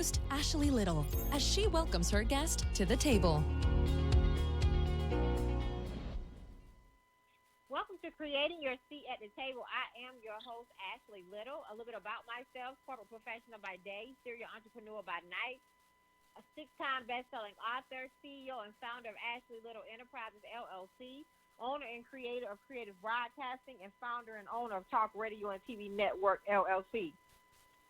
host, Ashley Little, as she welcomes her guest to the table. Welcome to Creating Your Seat at the Table. I am your host, Ashley Little. A little bit about myself: corporate professional by day, serial entrepreneur by night, a six-time best-selling author, CEO and founder of Ashley Little Enterprises, LLC, owner and creator of Creative Broadcasting, and founder and owner of Talk Radio and TV Network, LLC.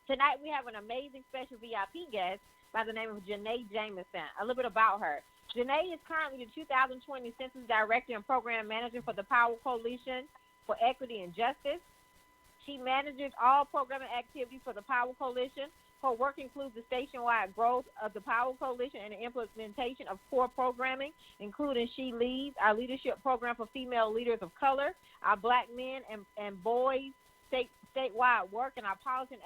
Tonight we have an amazing special VIP guest by the name of Janea Jamison. A little bit about her. Janea is currently the 2020 Census Director and Program Manager for the Power Coalition for Equity and Justice. She manages all programming activities for the Power Coalition. Her work includes the statewide growth of the Power Coalition and the implementation of core programming, including She Leads, our leadership program for female leaders of color, our Black men and boys statewide work, and our policy and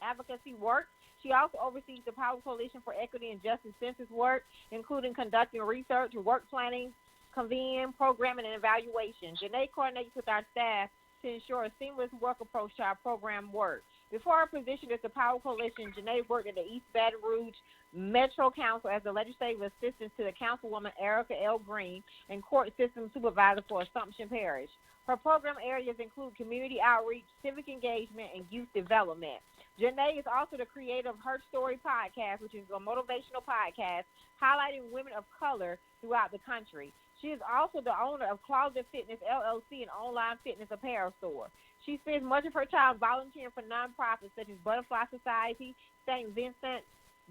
advocacy work. She also oversees the Power Coalition for Equity and Justice census work, including conducting research, work planning, convening, programming, and evaluation. Janea coordinates with our staff to ensure a seamless work approach to our program work. Before her position as the Power Coalition, Janea worked at the East Baton Rouge Metro Council as a legislative assistant to the Councilwoman Erica L. Green and court system supervisor for Assumption Parish. Her program areas include community outreach, civic engagement, and youth development. Janea is also the creator of Her Story podcast, which is a motivational podcast highlighting women of color throughout the country. She is also the owner of Closet Fitness, LLC, an online fitness apparel store. She spends much of her time volunteering for nonprofits such as Butterfly Society, St. Vincent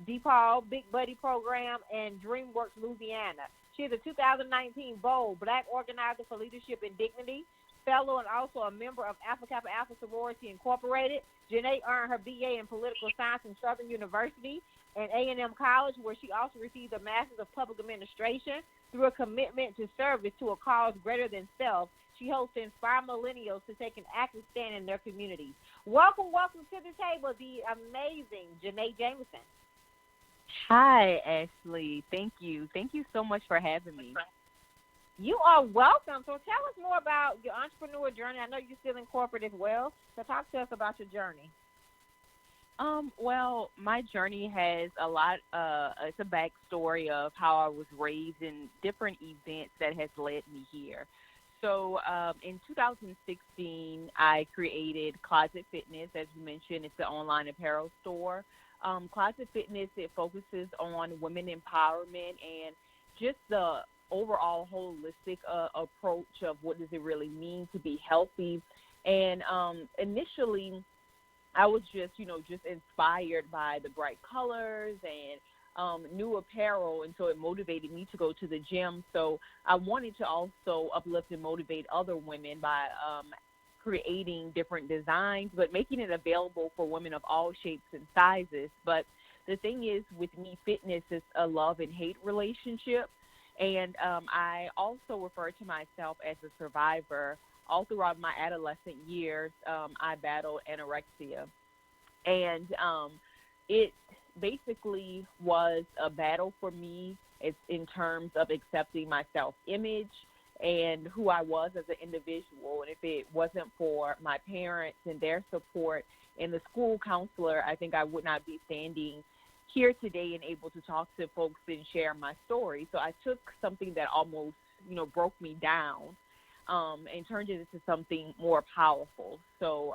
de Paul, Big Buddy Program, and DreamWorks Louisiana. She is a 2019 Bold Black Organizer for Leadership and Dignity, fellow and also a member of Alpha Kappa Alpha Sorority Incorporated. Janea earned her BA in Political Science from Southern University and A&M College, where she also received a Master's of Public Administration. Through a commitment to service to a cause greater than self, she hopes to inspire millennials to take an active stand in their communities. Welcome to the table, the amazing Janea Jamison. Hi, Ashley. Thank you. Thank you so much for having me. You are welcome. So tell us more about your entrepreneur journey. I know you're still in corporate as well, so talk to us about your journey. Well, my journey has a lot, it's a backstory of how I was raised in different events that has led me here. So in 2016, I created Closet Fitness. As you mentioned, it's an online apparel store. Closet Fitness, it focuses on women empowerment and just the overall holistic approach of what does it really mean to be healthy. And initially, I was just inspired by the bright colors and new apparel, and so it motivated me to go to the gym. So I wanted to also uplift and motivate other women by creating different designs, but making it available for women of all shapes and sizes. But the thing is, with me, fitness is a love and hate relationship. And I also refer to myself as a survivor. All throughout my adolescent years, I battled anorexia. And it basically was a battle for me. It's in terms of accepting my self-image and who I was as an individual. And if it wasn't for my parents and their support and the school counselor, I think I would not be standing here today and able to talk to folks and share my story. So I took something that almost, broke me down and turned it into something more powerful. So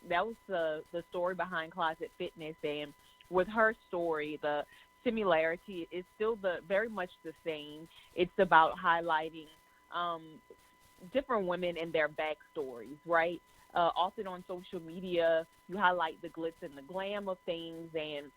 that was the story behind Closet Fitness. And with her story, the similarity is still very much the same. It's about highlighting different women and their backstories, right? Often on social media, you highlight the glitz and the glam of things and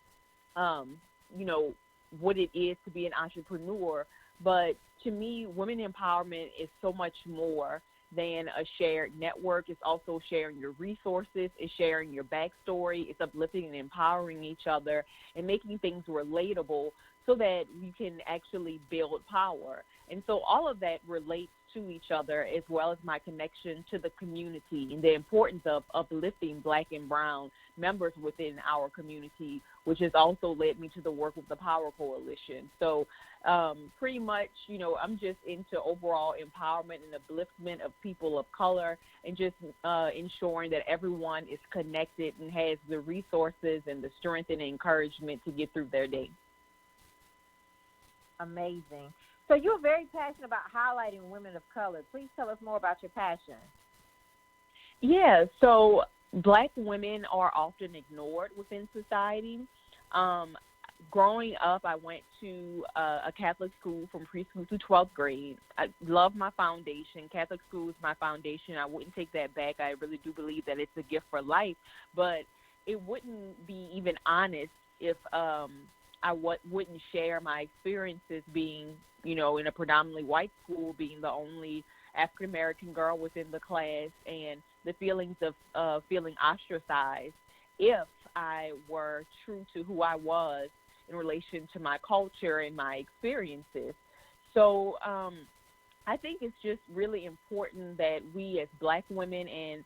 what it is to be an entrepreneur. But to me, women empowerment is so much more than a shared network. It's also sharing your resources. It's sharing your backstory. It's uplifting and empowering each other and making things relatable so that we can actually build power. And so all of that relates to each other, as well as my connection to the community and the importance of uplifting Black and brown members within our community which has also led me to the work with the Power Coalition. So pretty much, I'm just into overall empowerment and upliftment of people of color, and just ensuring that everyone is connected and has the resources and the strength and encouragement to get through their day. Amazing. So you're very passionate about highlighting women of color. Please tell us more about your passion. Yeah, so Black women are often ignored within society. Growing up, I went to a Catholic school from preschool to 12th grade. I love my foundation. Catholic school is my foundation. I wouldn't take that back. I really do believe that it's a gift for life, but it wouldn't be even honest if I wouldn't share my experiences being, in a predominantly white school, being the only African-American girl within the class, and the feelings of feeling ostracized if I were true to who I was in relation to my culture and my experiences. So I think it's just really important that we as Black women, and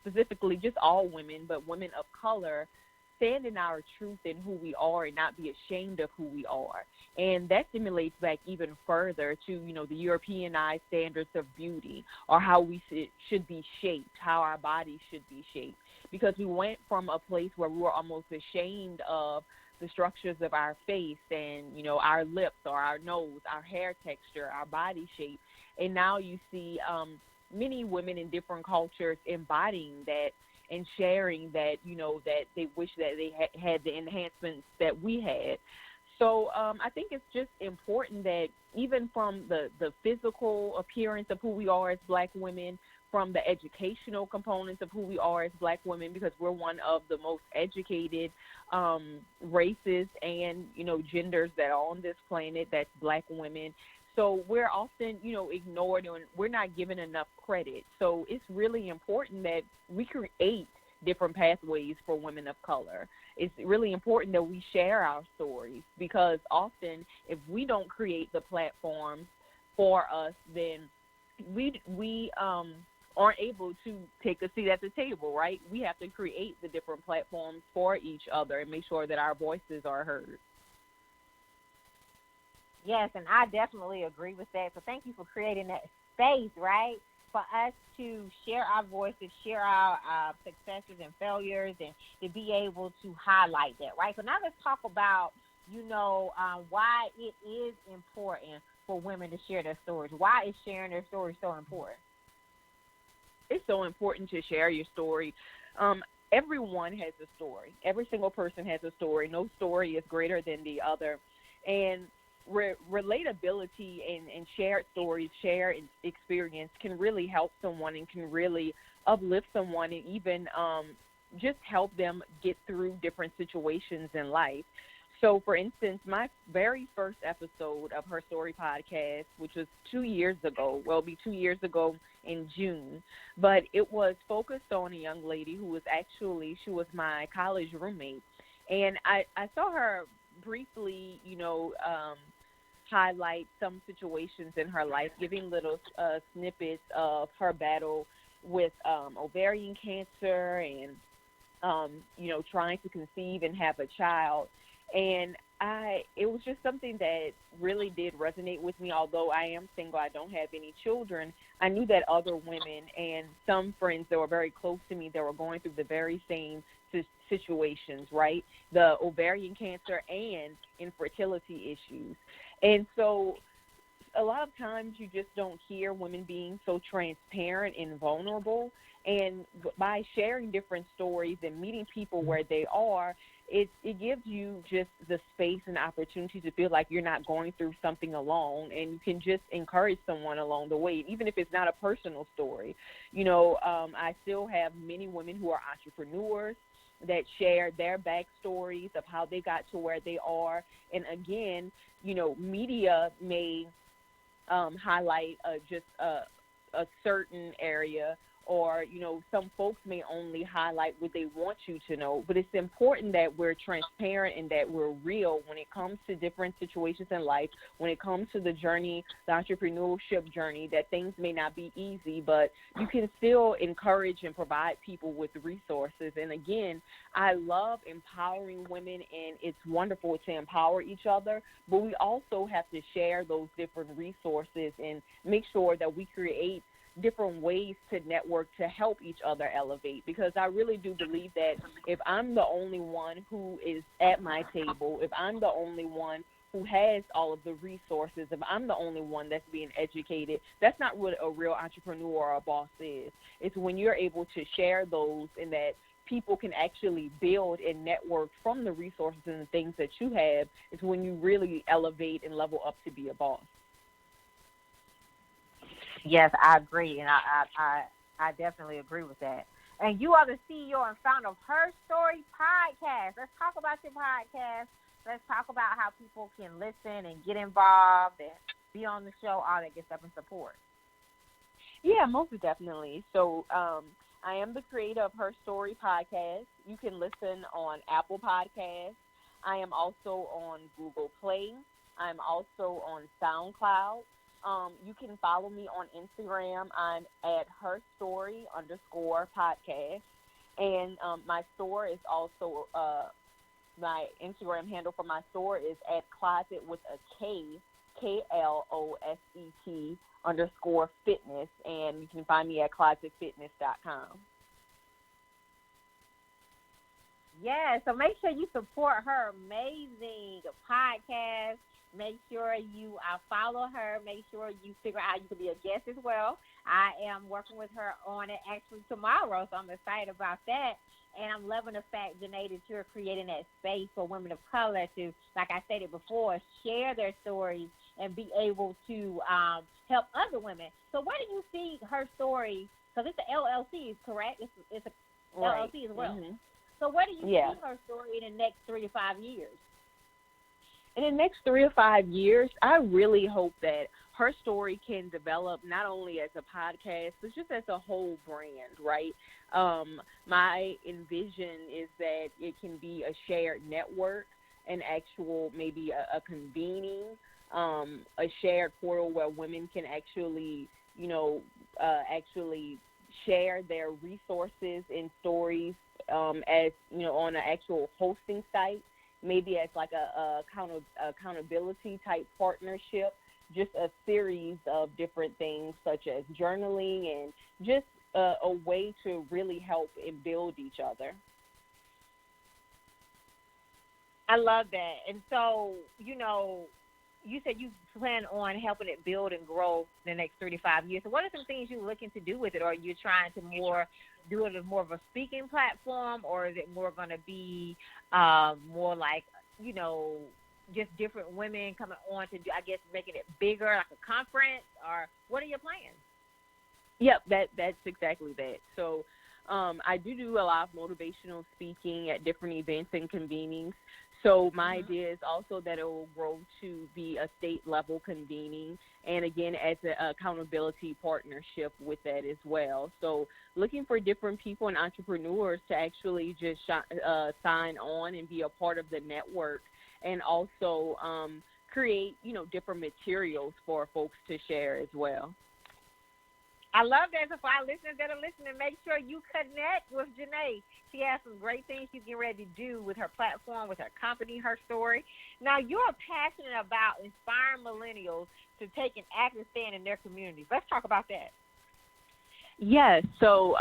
specifically just all women, but women of color, stand in our truth and who we are and not be ashamed of who we are. And that stimulates back even further to, the Europeanized standards of beauty, or how we should be shaped, how our bodies should be shaped. Because we went from a place where we were almost ashamed of the structures of our face and, our lips or our nose, our hair texture, our body shape. And now you see many women in different cultures embodying that and sharing that, that they wish that they had the enhancements that we had. So I think it's just important that even from the physical appearance of who we are as Black women, from the educational components of who we are as Black women, because we're one of the most educated races and, genders that are on this planet, that's Black women. So we're often, ignored, and we're not given enough credit. So it's really important that we create different pathways for women of color. It's really important that we share our stories, because often if we don't create the platforms for us, then we aren't able to take a seat at the table, right? We have to create the different platforms for each other and make sure that our voices are heard. Yes, and I definitely agree with that. So thank you for creating that space, right, for us to share our voices, share our successes and failures, and to be able to highlight that, right? So now let's talk about, why it is important for women to share their stories. Why is sharing their stories so important? It's so important to share your story. Everyone has a story. Every single person has a story. No story is greater than the other. And relatability and shared stories, shared experience can really help someone and can really uplift someone, and even just help them get through different situations in life. So, for instance, my very first episode of Her Story podcast, which was 2 years ago, it'll be 2 years ago in June, but it was focused on a young lady who was she was my college roommate. And I saw her briefly, highlight some situations in her life, giving little snippets of her battle with ovarian cancer and, trying to conceive and have a child. And it was just something that really did resonate with me. Although I am single, I don't have any children, I knew that other women and some friends that were very close to me that were going through the very same situations, right? The ovarian cancer and infertility issues. And so a lot of times you just don't hear women being so transparent and vulnerable. And by sharing different stories and meeting people where they are, it gives you just the space and opportunity to feel like you're not going through something alone, and you can just encourage someone along the way, even if it's not a personal story. I still have many women who are entrepreneurs that share their backstories of how they got to where they are. And again, media may highlight just a certain area or, some folks may only highlight what they want you to know. But it's important that we're transparent and that we're real when it comes to different situations in life, when it comes to the journey, the entrepreneurship journey, that things may not be easy, but you can still encourage and provide people with resources. And again, I love empowering women, and it's wonderful to empower each other, but we also have to share those different resources and make sure that we create different ways to network to help each other elevate, because I really do believe that if I'm the only one who is at my table, if I'm the only one who has all of the resources, if I'm the only one that's being educated, that's not what a real entrepreneur or a boss is. It's when you're able to share those and that people can actually build and network from the resources and the things that you have, is when you really elevate and level up to be a boss. Yes, I agree, and I definitely agree with that. And you are the CEO and founder of Her Story Podcast. Let's talk about your podcast. Let's talk about how people can listen and get involved and be on the show, all that good stuff, and support. Yeah, most definitely. So I am the creator of Her Story Podcast. You can listen on Apple Podcasts. I am also on Google Play. I'm also on SoundCloud. You can follow me on Instagram. I'm at herstory_podcast. And my store is also, my Instagram handle for my store is at closet with a K, KLOSET_fitness. And you can find me at closetfitness.com. Yeah, so make sure you support her amazing podcast. Make sure you follow her. Make sure you figure out how you can be a guest as well. I am working with her on it actually tomorrow, so I'm excited about that. And I'm loving the fact, Janea, that you're creating that space for women of color to, like I stated before, share their stories and be able to help other women. So where do you see Her Story? Because it's an LLC, correct? It's a Right. LLC as well. Mm-hmm. So where do you see Her Story in the next 3 to 5 years? In the next 3 to 5 years, I really hope that Her Story can develop not only as a podcast, but just as a whole brand, right? My envision is that it can be a shared network, an actual maybe a convening, a shared portal where women can actually, actually share their resources and stories as, on an actual hosting site, maybe as like a accountability type partnership, just a series of different things such as journaling and just a way to really help and build each other. I love that. And so, you said you plan on helping it build and grow in the next 3 to 5 years. So what are some things you're looking to do with it? Or are you trying to do it as more of a speaking platform, or is it more going to be more like, just different women coming on to do, I guess, making it bigger, like a conference? Or what are your plans? Yep, that's exactly that. So I do a lot of motivational speaking at different events and convenings. So my idea is also that it will grow to be a state-level convening, and again, as an accountability partnership with that as well. So looking for different people and entrepreneurs to actually just sign on and be a part of the network, and also create, different materials for folks to share as well. I love that. So for our listeners that are listening, make sure you connect with Janea. She has some great things she's getting ready to do with her platform, with her company, Her Story. Now, you're passionate about inspiring millennials to take an active stand in their communities. Let's talk about that. Yes. So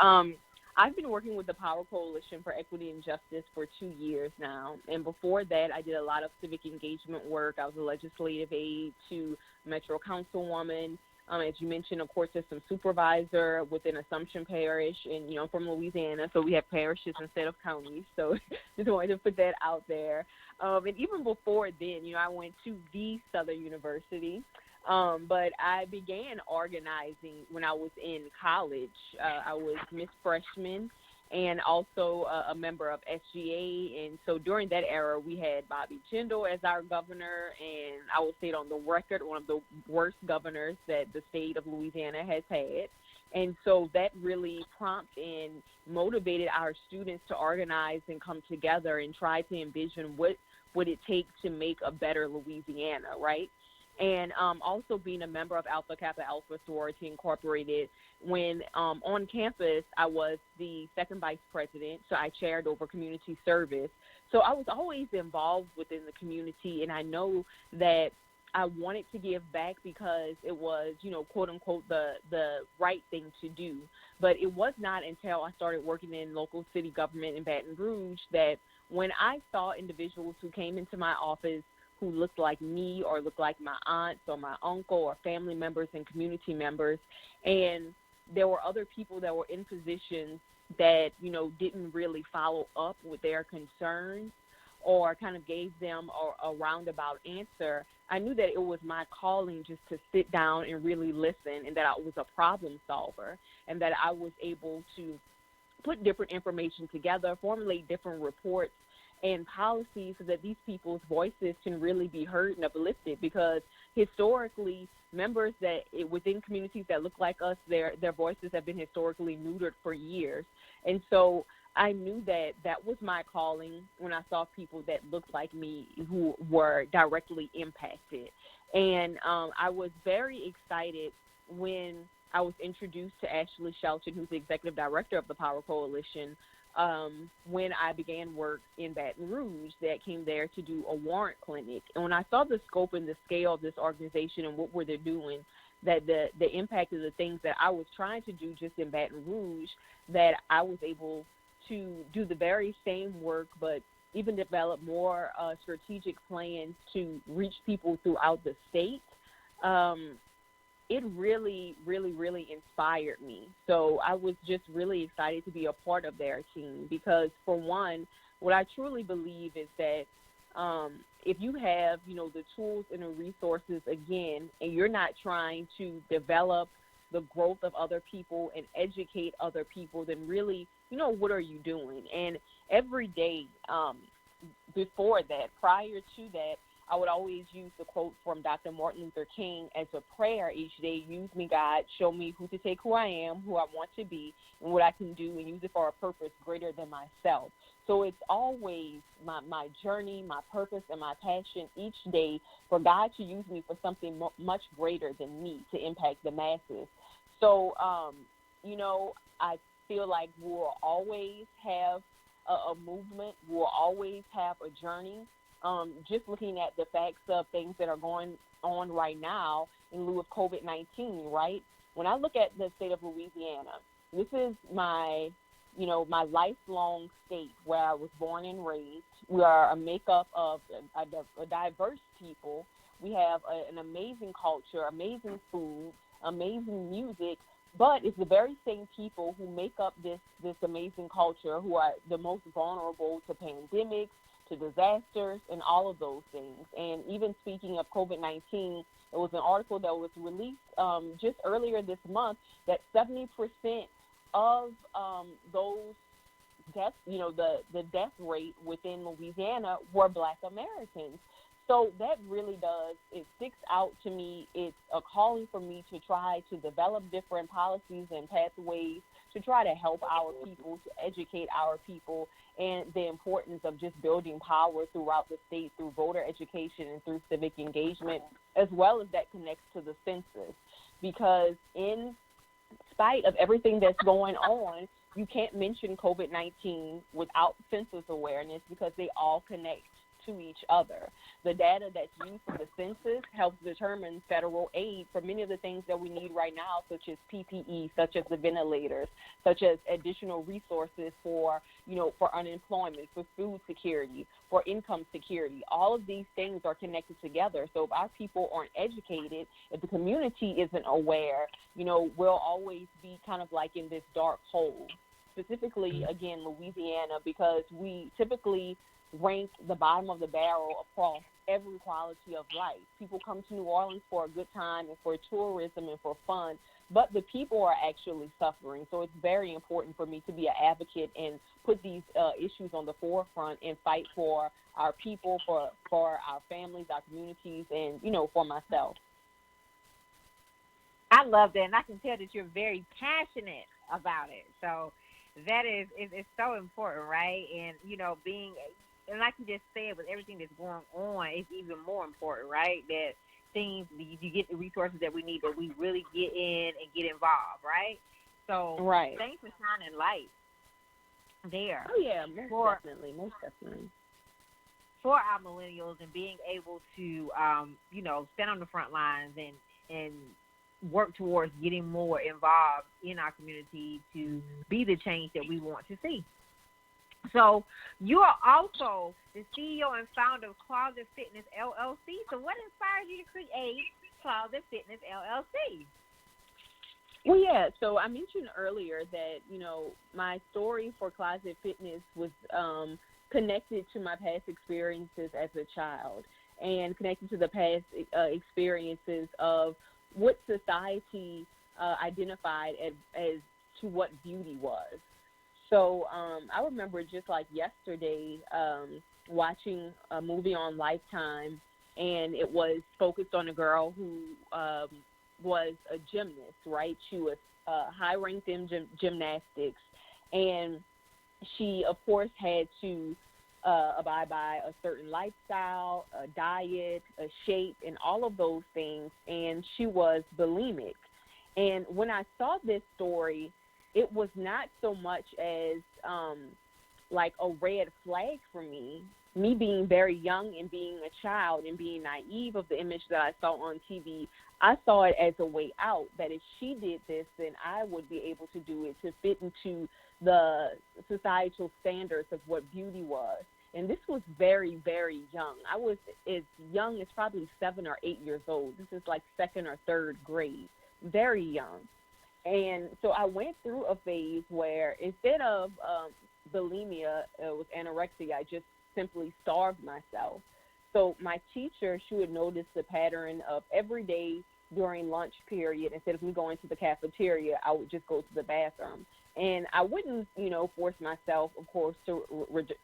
I've been working with the Power Coalition for Equity and Justice for 2 years now. And before that, I did a lot of civic engagement work. I was a legislative aide to Metro Councilwoman. As you mentioned, of course, there's some supervisor within Assumption Parish, and, I'm from Louisiana, so we have parishes instead of counties, so just wanted to put that out there. And even before then, I went to the Southern University, but I began organizing when I was in college. I was Miss Freshman and also a member of SGA. And so during that era, we had Bobby Jindal as our governor, and I would say it on the record, one of the worst governors that the state of Louisiana has had. And so that really prompted and motivated our students to organize and come together and try to envision what would it take to make a better Louisiana, right? And also being a member of Alpha Kappa Alpha Sorority Incorporated, when on campus, I was the second vice president, so I chaired over community service. So I was always involved within the community, and I know that I wanted to give back because it was, quote unquote, the right thing to do. But it was not until I started working in local city government in Baton Rouge that when I saw individuals who came into my office who looked like me or looked like my aunts or my uncle or family members and community members, and there were other people that were in positions that, didn't really follow up with their concerns or kind of gave them a roundabout answer, I knew that it was my calling just to sit down and really listen, and that I was a problem solver, and that I was able to put different information together, formulate different reports and policies so that these people's voices can really be heard and uplifted, because historically, members that within communities that look like us, their voices have been historically neutered for years. And so I knew that that was my calling when I saw people that looked like me who were directly impacted. And I was very excited when I was introduced to Ashley Shelton, who's the executive director of the Power Coalition, when I began work in Baton Rouge, that came there to do a warrant clinic. And when I saw the scope and the scale of this organization and what were they doing, that the impact of the things that I was trying to do just in Baton Rouge, that I was able to do the very same work, but even develop more strategic plans to reach people throughout the state. It really, really, really inspired me. So I was just really excited to be a part of their team because, for one, what I truly believe is that if you have, the tools and the resources, again, and you're not trying to develop the growth of other people and educate other people, then really, what are you doing? And every day before that, prior to that, I would always use the quote from Dr. Martin Luther King as a prayer each day. Use me, God. Show me who to take, who I am, who I want to be, and what I can do, and use it for a purpose greater than myself. So it's always my journey, my purpose, and my passion each day for God to use me for something much greater than me to impact the masses. So, I feel like we'll always have a movement. We'll always have a journey. Just looking at the facts of things that are going on right now in lieu of COVID-19, right? When I look at the state of Louisiana, this is my lifelong state where I was born and raised. We are a makeup of a diverse people. We have an amazing culture, amazing food, amazing music, but it's the very same people who make up this amazing culture who are the most vulnerable to pandemics, to disasters, and all of those things. And even speaking of COVID-19, there was an article that was released just earlier this month that 70% of those deaths, the death rate within Louisiana were Black Americans. So that really it sticks out to me. It's a calling for me to try to develop different policies and pathways to try to help our people, to educate our people, and the importance of just building power throughout the state through voter education and through civic engagement, as well as that connects to the census. Because in spite of everything that's going on, you can't mention COVID-19 without census awareness because they all connect to each other. The data that's used for the census helps determine federal aid for many of the things that we need right now, such as PPE, such as the ventilators, such as additional resources for unemployment, for food security, for income security. All of these things are connected together. So if our people aren't educated, if the community isn't aware, we'll always be kind of like in this dark hole. Specifically, again, Louisiana, because we typically rank the bottom of the barrel across every quality of life. People come to New Orleans for a good time and for tourism and for fun, but the people are actually suffering. So it's very important for me to be an advocate and put these issues on the forefront and fight for our people, for our families, our communities, and, for myself. I love that, and I can tell that you're very passionate about it. So that is so important, right? And being and like you just said, with everything that's going on, it's even more important, right? That things you get the resources that we need, that we really get in and get involved, right? So Right. thanks for shining light there Oh yeah, most for definitely, most definitely. for our millennials and being able to stand on the front lines and work towards getting more involved in our community to be the change that we want to see. So you are also the CEO and founder of Closet Fitness LLC. So what inspired you to create Closet Fitness LLC? Well, yeah. So I mentioned earlier that my story for Closet Fitness was connected to my past experiences as a child, and connected to the past experiences of what society identified as to what beauty was. So I remember just like yesterday watching a movie on Lifetime, and it was focused on a girl who was a gymnast, right? She was high ranked in gymnastics, and she, of course, had to abide by a certain lifestyle, a diet, a shape, and all of those things, and she was bulimic. And when I saw this story, it was not so much as like a red flag for me. Me being very young and being a child and being naive of the image that I saw on TV, I saw it as a way out, that if she did this, then I would be able to do it, to fit into the societal standards of what beauty was. And this was very, very young. I was as young as probably 7 or 8 years old. This is like second or third grade, very young. And so I went through a phase where instead of bulimia, it was anorexia. I just simply starved myself. So my teacher, she would notice the pattern of every day during lunch period, instead of me going to the cafeteria, I would just go to the bathroom. And I wouldn't, force myself, of course, to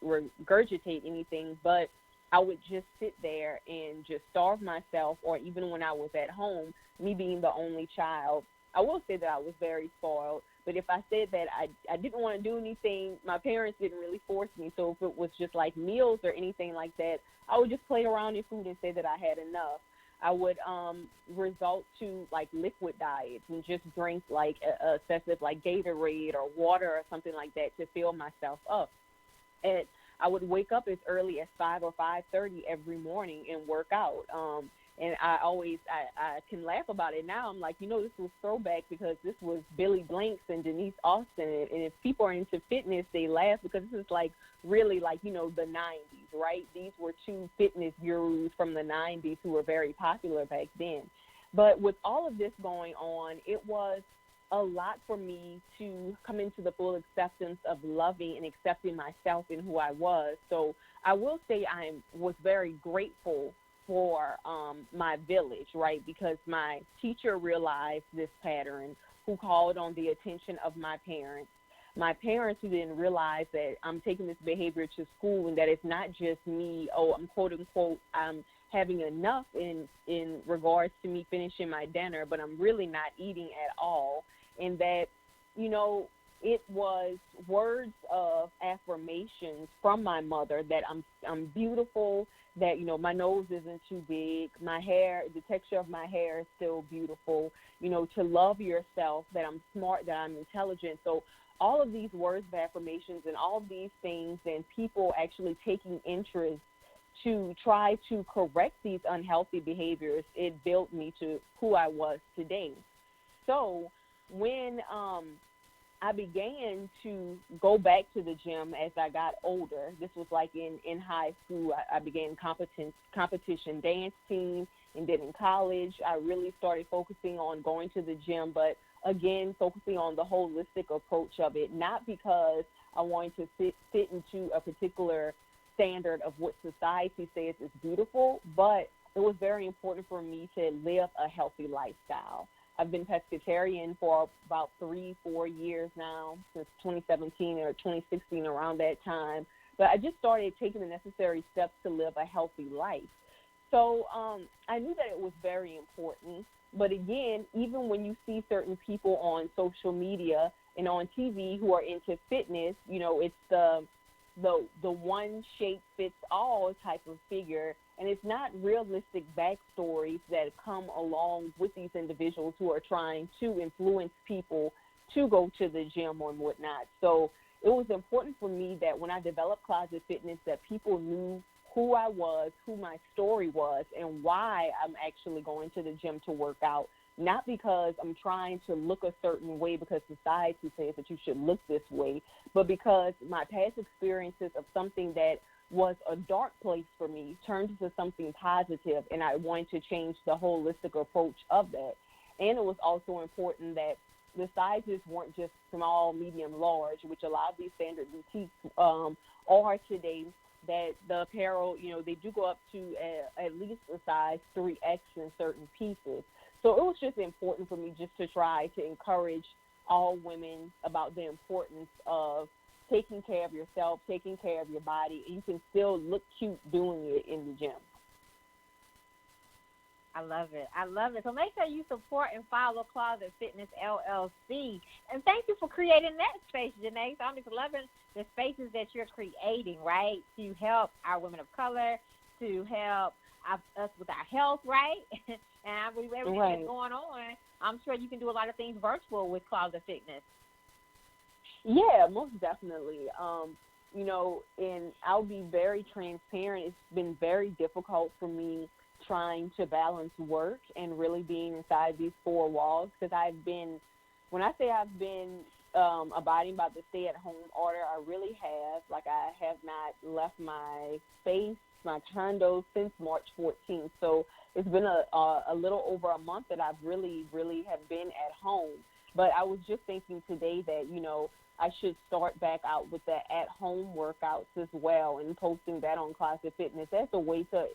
regurgitate anything, but I would just sit there and just starve myself. Or even when I was at home, me being the only child, I will say that I was very spoiled. But if I said that I didn't want to do anything, my parents didn't really force me. So if it was just like meals or anything like that, I would just play around in food and say that I had enough. I would resort to like liquid diets and just drink like excessive like Gatorade or water or something like that to fill myself up. And I would wake up as early as 5 or 5:30 every morning and work out. And I can laugh about it now. I'm like, this was throwback, because this was Billy Blanks and Denise Austin. And if people are into fitness, they laugh because this is like really like, the 90s, right? These were two fitness gurus from the 90s who were very popular back then. But with all of this going on, it was a lot for me to come into the full acceptance of loving and accepting myself and who I was. So I will say I was very grateful for my village, right? Because my teacher realized this pattern, who called on the attention of my parents. My parents, who didn't realize that I'm taking this behavior to school, and that it's not just me, I'm quote unquote, I'm having enough in regards to me finishing my dinner, but I'm really not eating at all. And that, it was words of affirmations from my mother that I'm beautiful, that my nose isn't too big, my hair, the texture of my hair is still beautiful, to love yourself, that I'm smart, that I'm intelligent. So all of these words of affirmations and all of these things, and people actually taking interest to try to correct these unhealthy behaviors, it built me to who I was today. So when I began to go back to the gym as I got older. This was like in high school. I began competition dance team, and then in college, I really started focusing on going to the gym, but again, focusing on the holistic approach of it, not because I wanted to fit into a particular standard of what society says is beautiful, but it was very important for me to live a healthy lifestyle. I've been pescatarian for about 3-4 years now, since 2017 or 2016, around that time. But I just started taking the necessary steps to live a healthy life. So I knew that it was very important, But again, even when you see certain people on social media and on TV who are into fitness, you know, it's the one shape fits all type of figure, and it's not realistic backstories that come along with these individuals who are trying to influence people to go to the gym or whatnot. So it was important for me that when I developed Closet Fitness, that people knew who I was, who my story was, and why I'm actually going to the gym to work out. Not because I'm trying to look a certain way because society says that you should look this way, but because my past experiences of something that was a dark place for me turned into something positive, and I wanted to change the holistic approach of that. And it was also important that the sizes weren't just small, medium, large, which a lot of these standard boutiques are today, that the apparel, you know, they do go up to at least a size 3X in certain pieces. So it was just important for me just to try to encourage all women about the importance of taking care of yourself, taking care of your body, and you can still look cute doing it in the gym. I love it. I love it. So make sure you support and follow Closet Fitness LLC. And thank you for creating that space, Janea. So I'm just loving the spaces that you're creating, right, to help our women of color, to help us with our health, right? And I believe everything that's going on, I'm sure you can do a lot of things virtual with Closet Fitness. Yeah, most definitely. You know, and I'll be very transparent. It's been very difficult for me trying to balance work and really being inside these four walls, because when I say I've been abiding by the stay-at-home order, I really have. Like, I have not left my space, my condo, since March 14th. So it's been a little over a month that I've really have been at home. But I was just thinking today that, you know, I should start back out with the at-home workouts as well, and posting that on Closet Fitness as a way to,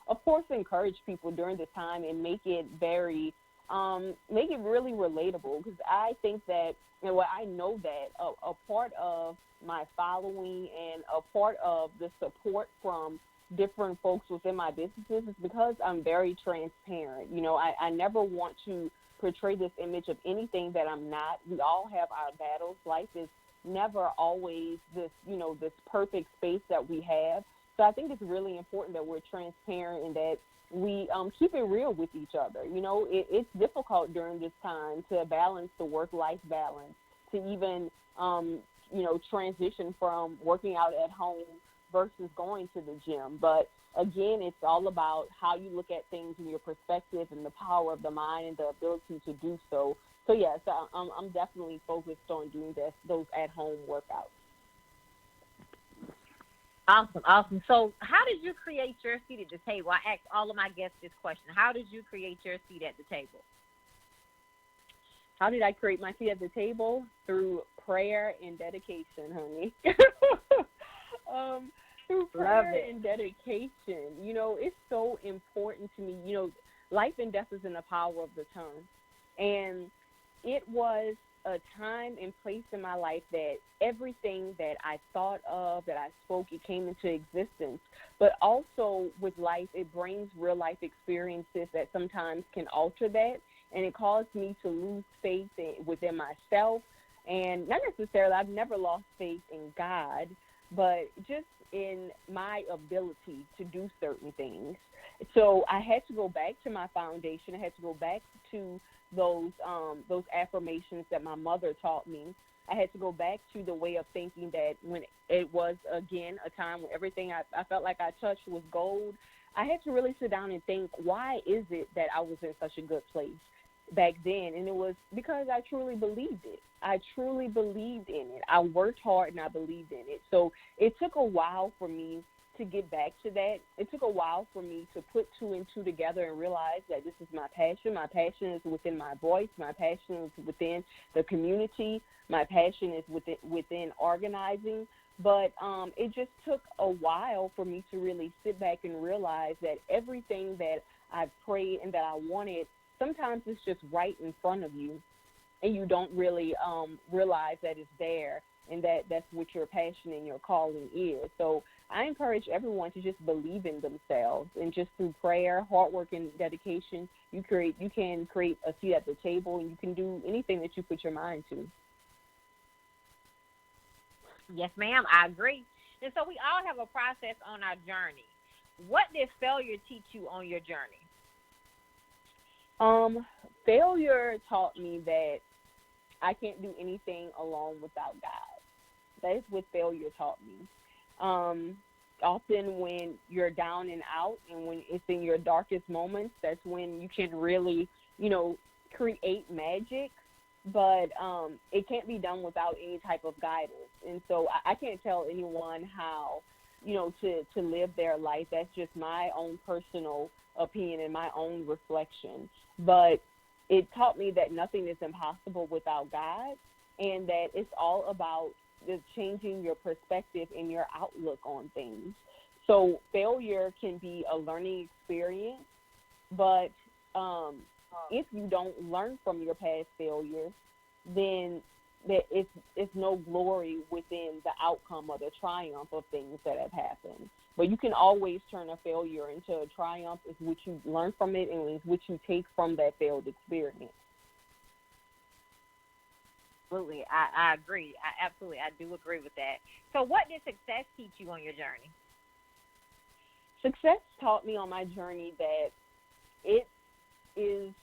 of course, encourage people during this time and make it really relatable. Because I think that, you know, I know that a part of my following and a part of the support from different folks within my businesses is because I'm very transparent. You know, I never want to portray this image of anything that I'm not. We all have our battles. Life is never always this, you know, this perfect space that we have. So I think it's really important that we're transparent and that we keep it real with each other. You know, it's difficult during this time to balance the work-life balance, to even, you know, transition from working out at home versus going to the gym. But again, it's all about how you look at things and your perspective and the power of the mind and the ability to do so. So, yes, I'm definitely focused on doing those at-home workouts. Awesome. So how did you create your seat at the table? I asked all of my guests this question. How did you create your seat at the table? How did I create my seat at the table? Through prayer and dedication, honey. Through prayer and dedication. You know, it's so important to me. You know, life and death is in the power of the tongue. And it was a time and place in my life that everything that I thought of, that I spoke, it came into existence. But also with life, it brings real life experiences that sometimes can alter that. And it caused me to lose faith within myself. And not necessarily, I've never lost faith in God, but just in my ability to do certain things. So I had to go back to my foundation. I had to go back to those affirmations that my mother taught me. I had to go back to the way of thinking that when it was, again, a time when everything I felt like I touched was gold. I had to really sit down and think, why is it that I was in such a good place back then? And it was because I truly believed it. I truly believed in it. I worked hard and I believed in it. So it took a while for me to get back to that. It took a while for me to put two and two together and realize that this is my passion. My passion is within my voice. My passion is within the community. My passion is within organizing. But it just took a while for me to really sit back and realize that everything that I prayed and that I wanted, sometimes it's just right in front of you, and you don't really realize that it's there and that's what your passion and your calling is. So I encourage everyone to just believe in themselves, and just through prayer, hard work, and dedication, you can create a seat at the table, and you can do anything that you put your mind to. Yes, ma'am, I agree. And so we all have a process on our journey. What did failure teach you on your journey? Failure taught me that I can't do anything alone without God. That is what failure taught me. Often when you're down and out, and when it's in your darkest moments, that's when you can really, create magic. But it can't be done without any type of guidance. And so I can't tell anyone how, to live their life. That's just my own personal opinion and my own reflection. But it taught me that nothing is impossible without God, and that it's all about changing your perspective and your outlook on things. So failure can be a learning experience, but if you don't learn from your past failures, then it's no glory within the outcome or the triumph of things that have happened. But you can always turn a failure into a triumph if what you learn from it and is what you take from that failed experience. Absolutely, I agree. I do agree with that. So what did success teach you on your journey? Success taught me on my journey that it is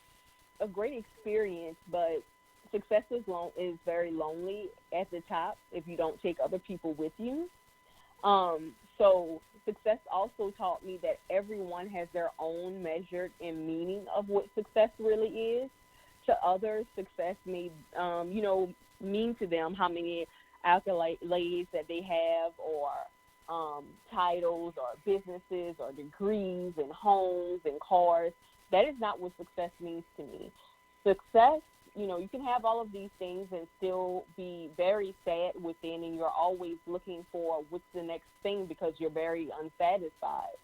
a great experience, but success is very lonely at the top if you don't take other people with you. So success also taught me that everyone has their own measure and meaning of what success really is. To others, success may, mean to them how many accolades that they have, or titles, or businesses, or degrees, and homes, and cars. That is not what success means to me. Success, you can have all of these things and still be very sad within, and you're always looking for what's the next thing because you're very unsatisfied.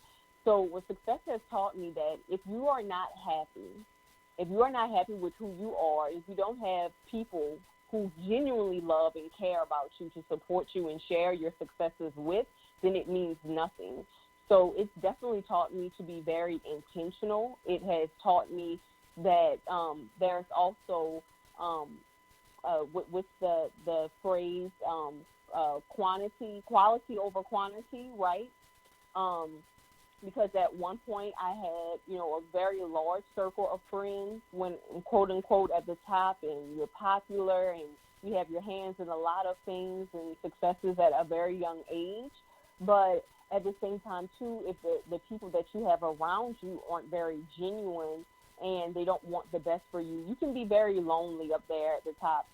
So what success has taught me that if you are not happy with who you are, if you don't have people who genuinely love and care about you to support you and share your successes with, then it means nothing. So it's definitely taught me to be very intentional. It has taught me that there's also what's the phrase, quality over quantity, right? Because at one point I had, a very large circle of friends when, quote unquote, at the top, and you're popular and you have your hands in a lot of things and successes at a very young age. But at the same time, too, if the people that you have around you aren't very genuine and they don't want the best for you, you can be very lonely up there at the top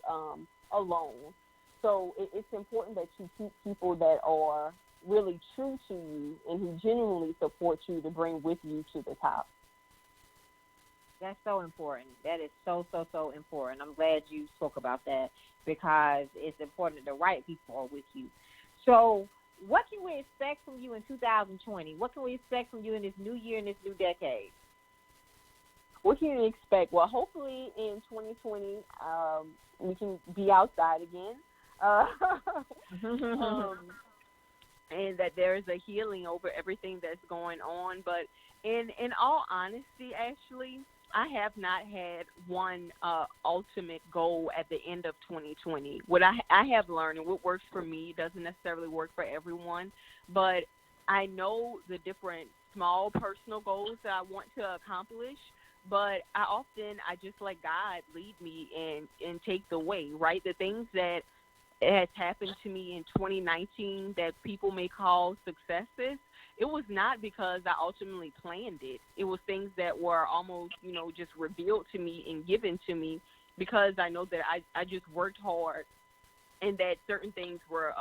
alone. So it's important that you keep people that are really true to you and who genuinely support you to bring with you to the top. That's so important. That is so, so, so important. I'm glad you spoke about that, because it's important that the right people are with you. So what can we expect from you in 2020? What can we expect from you in this new year and this new decade? What can you expect? Well, hopefully in 2020, we can be outside again. And that there is a healing over everything that's going on. But in all honesty, Ashley, I have not had one ultimate goal at the end of 2020. What I have learned, and what works for me doesn't necessarily work for everyone, but I know the different small personal goals that I want to accomplish. But I just let God lead me and take the way, right? The things that has happened to me in 2019 that people may call successes, it was not because I ultimately planned it. It was things that were almost, just revealed to me and given to me because I know that I just worked hard, and that certain things were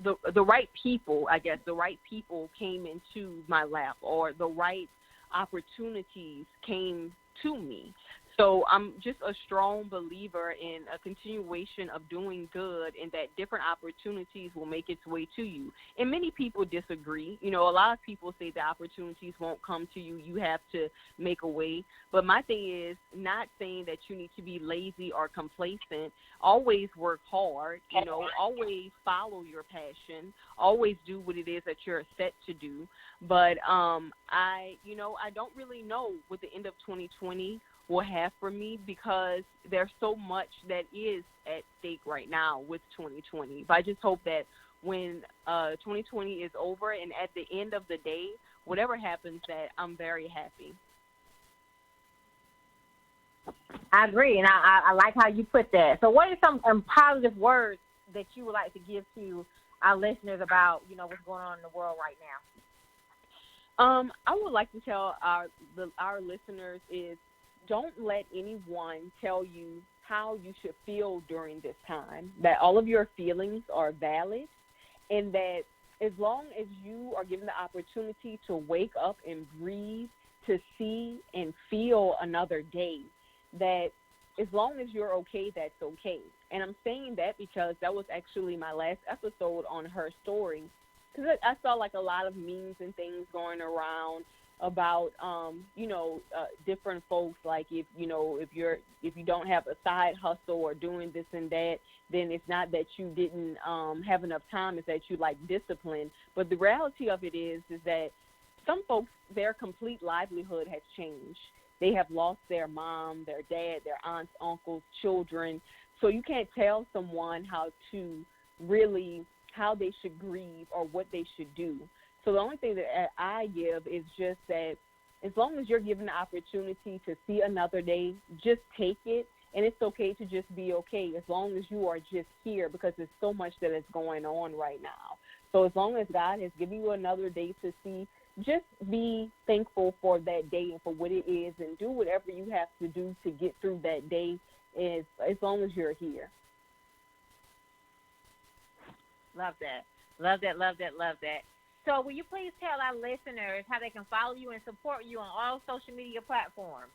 the right people, I guess, the right people came into my lap, or the right opportunities came to me. So I'm just a strong believer in a continuation of doing good, and that different opportunities will make its way to you. And many people disagree. A lot of people say the opportunities won't come to you. You have to make a way. But my thing is not saying that you need to be lazy or complacent. Always work hard, always follow your passion, always do what it is that you're set to do. But I don't really know what the end of 2020 will have for me, because there's so much that is at stake right now with 2020. But I just hope that when 2020 is over and at the end of the day, whatever happens, that I'm very happy. I agree, and I like how you put that. So what are some positive words that you would like to give to our listeners about, what's going on in the world right now? I would like to tell our listeners is, don't let anyone tell you how you should feel during this time, that all of your feelings are valid, and that as long as you are given the opportunity to wake up and breathe, to see and feel another day, that as long as you're okay, that's okay. And I'm saying that because that was actually my last episode on Her Story, because I saw like a lot of memes and things going around about different folks, like if you don't have a side hustle or doing this and that, then it's not that you didn't have enough time, it's that you lack discipline. But the reality of it is that some folks, their complete livelihood has changed. They have lost their mom, their dad, their aunts, uncles, children. So you can't tell someone how they should grieve or what they should do. So the only thing that I give is just that as long as you're given the opportunity to see another day, just take it. And it's okay to just be okay as long as you are just here, because there's so much that is going on right now. So as long as God has given you another day to see, just be thankful for that day and for what it is, and do whatever you have to do to get through that day as long as you're here. Love that. Love that, love that, love that. So will you please tell our listeners how they can follow you and support you on all social media platforms?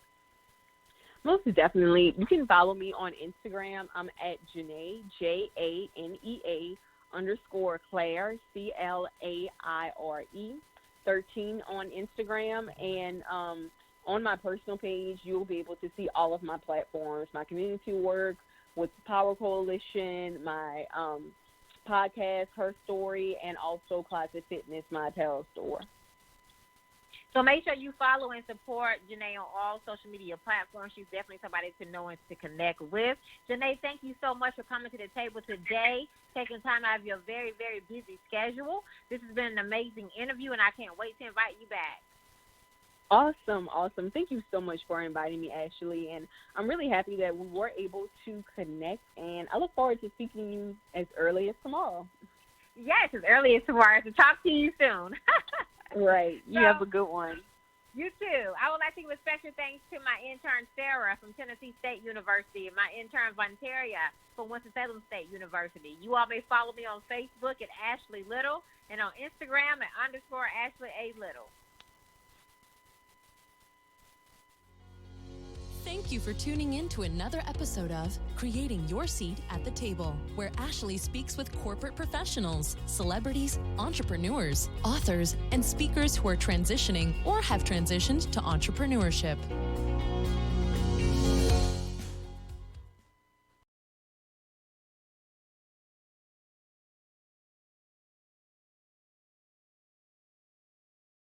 Most definitely. You can follow me on Instagram. I'm at Janea, Janea _Claire, CLAIRE, 13 on Instagram. And on my personal page, you'll be able to see all of my platforms, my community work with the Power Coalition, my podcast, Her Story, and also Closet Fitness, my apparel store. So make sure you follow and support Janea on all social media platforms. She's definitely somebody to know and to connect with. Janea, thank you so much for coming to the table today, taking time out of your very, very busy schedule. This has been an amazing interview, and I can't wait to invite you back. Awesome. Thank you so much for inviting me, Ashley. And I'm really happy that we were able to connect, and I look forward to speaking to you as early as tomorrow. Yes, as early as tomorrow. So talk to you soon. Right. You have a good one. You too. I would like to give a special thanks to my intern, Sarah, from Tennessee State University, and my intern, Vontaria, from Winston-Salem State University. You all may follow me on Facebook at Ashley Little, and on Instagram at _Ashley A. Little. Thank you for tuning in to another episode of Creating Your Seat at the Table, where Ashley speaks with corporate professionals, celebrities, entrepreneurs, authors, and speakers who are transitioning or have transitioned to entrepreneurship.